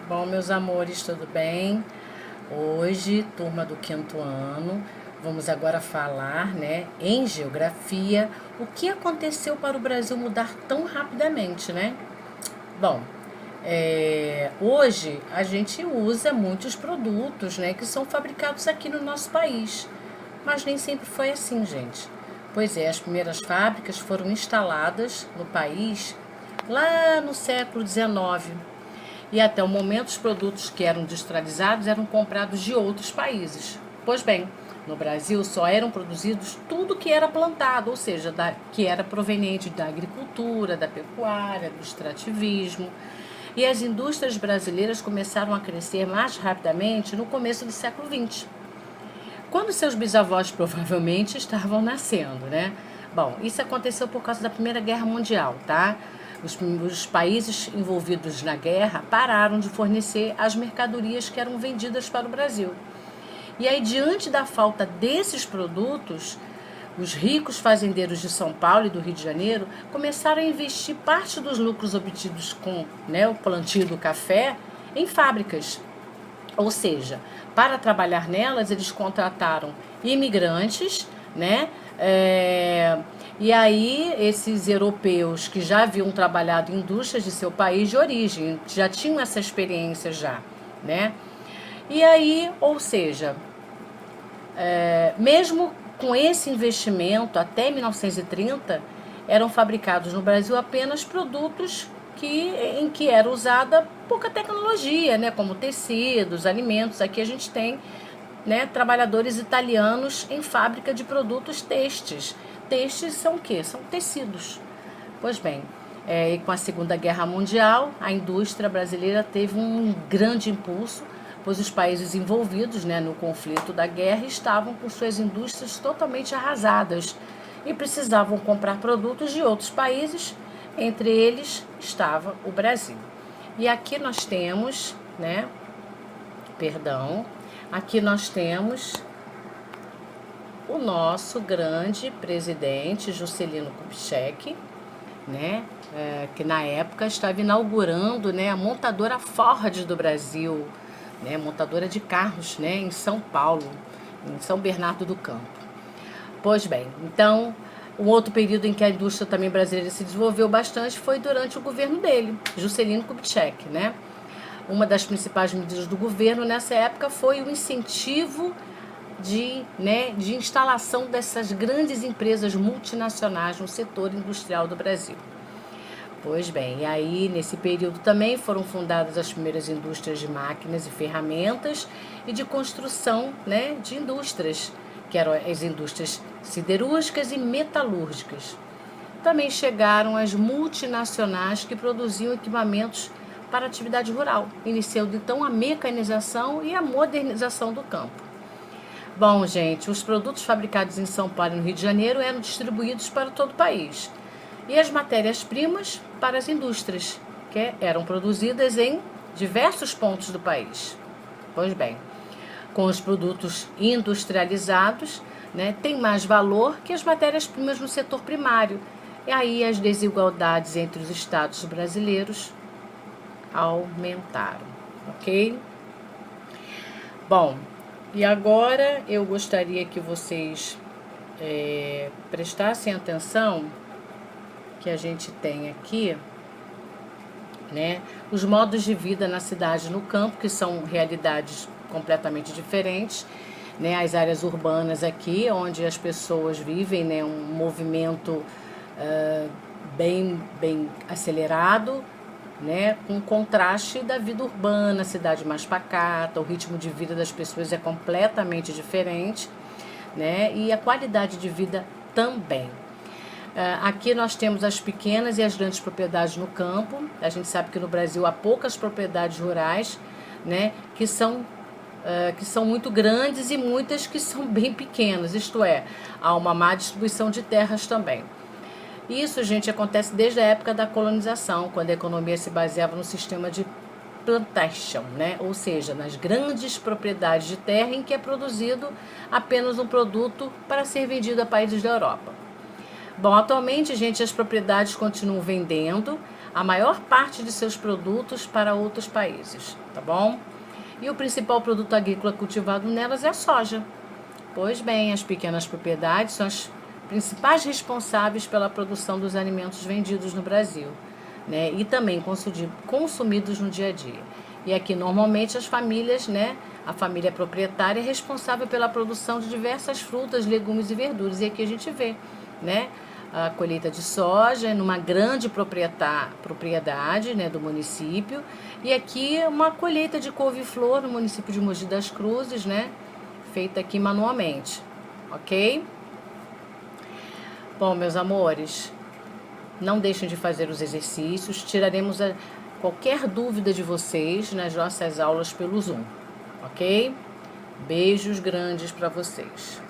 Bom, meus amores, tudo bem? Hoje, turma do quinto ano, vamos agora falar, né, em geografia, o que aconteceu para o Brasil mudar tão rapidamente, né? Bom, hoje a gente usa muitos produtos, né, que são fabricados aqui no nosso país, mas nem sempre foi assim, gente. Pois é, as primeiras fábricas foram instaladas no país lá no século XIX. E até o momento, os produtos que eram industrializados eram comprados de outros países. Pois bem, no Brasil só eram produzidos tudo que era plantado, ou seja, que era proveniente da agricultura, da pecuária, do extrativismo. E as indústrias brasileiras começaram a crescer mais rapidamente no começo do século XX, quando seus bisavós provavelmente estavam nascendo, né? Bom, isso aconteceu por causa da Primeira Guerra Mundial, tá? Os países envolvidos na guerra pararam de fornecer as mercadorias que eram vendidas para o Brasil. E aí, diante da falta desses produtos, os ricos fazendeiros de São Paulo e do Rio de Janeiro começaram a investir parte dos lucros obtidos com, né, o plantio do café em fábricas. Ou seja, para trabalhar nelas, eles contrataram imigrantes, né? E aí, esses europeus que já haviam trabalhado em indústrias de seu país de origem, já tinham essa experiência já, né? E aí, ou seja, mesmo com esse investimento, até 1930, eram fabricados no Brasil apenas produtos em que era usada pouca tecnologia, né, como tecidos, alimentos. Aqui a gente tem, né, trabalhadores italianos em fábrica de produtos têxteis. Têxteis são o quê? São tecidos. Pois bem, e com a Segunda Guerra Mundial, a indústria brasileira teve um grande impulso, pois os países envolvidos, né, no conflito da guerra estavam com suas indústrias totalmente arrasadas e precisavam comprar produtos de outros países, entre eles estava o Brasil. E aqui nós temos, né, perdão, aqui nós temos o nosso grande presidente Juscelino Kubitschek, né, que na época estava inaugurando, né, a montadora Ford do Brasil, né, montadora de carros, né, em São Paulo, em São Bernardo do Campo. Pois bem, então, um outro período em que a indústria também brasileira se desenvolveu bastante foi durante o governo dele, Juscelino Kubitschek, né? Uma das principais medidas do governo nessa época foi o incentivo de instalação dessas grandes empresas multinacionais no setor industrial do Brasil. Pois bem, e aí nesse período também foram fundadas as primeiras indústrias de máquinas e ferramentas e de construção, né, de indústrias, que eram as indústrias siderúrgicas e metalúrgicas. Também chegaram as multinacionais que produziam equipamentos para a atividade rural, iniciando então a mecanização e a modernização do campo. Bom, gente, os produtos fabricados em São Paulo e no Rio de Janeiro eram distribuídos para todo o país. E as matérias-primas para as indústrias, que eram produzidas em diversos pontos do país. Pois bem, com os produtos industrializados, né, tem mais valor que as matérias-primas no setor primário. E aí as desigualdades entre os estados brasileiros aumentaram, ok? Bom, e agora eu gostaria que vocês prestassem atenção que a gente tem aqui, né, os modos de vida na cidade e no campo, que são realidades completamente diferentes, né, as áreas urbanas aqui, onde as pessoas vivem, né, um movimento bem acelerado, né, com contraste da vida urbana, cidade mais pacata, o ritmo de vida das pessoas é completamente diferente, né, e a qualidade de vida também. Aqui nós temos as pequenas e as grandes propriedades no campo. A gente sabe que no Brasil há poucas propriedades rurais, né, que são muito grandes e muitas que são bem pequenas, isto é, há uma má distribuição de terras também. Isso, gente, acontece desde a época da colonização, quando a economia se baseava no sistema de plantation, né? Ou seja, nas grandes propriedades de terra em que é produzido apenas um produto para ser vendido a países da Europa. Bom, atualmente, gente, as propriedades continuam vendendo, a maior parte de seus produtos para outros países, tá bom? E o principal produto agrícola cultivado nelas é a soja. Pois bem, as pequenas propriedades são as principais responsáveis pela produção dos alimentos vendidos no Brasil, né? E também consumidos no dia a dia. E aqui normalmente as famílias, né? A família proprietária é responsável pela produção de diversas frutas, legumes e verduras. E aqui a gente vê, né? A colheita de soja numa grande propriedade, né, do município. E aqui uma colheita de couve-flor no município de Mogi das Cruzes, né? Feita aqui manualmente, ok? Bom, meus amores, não deixem de fazer os exercícios. Tiraremos qualquer dúvida de vocês nas nossas aulas pelo Zoom, ok? Beijos grandes para vocês.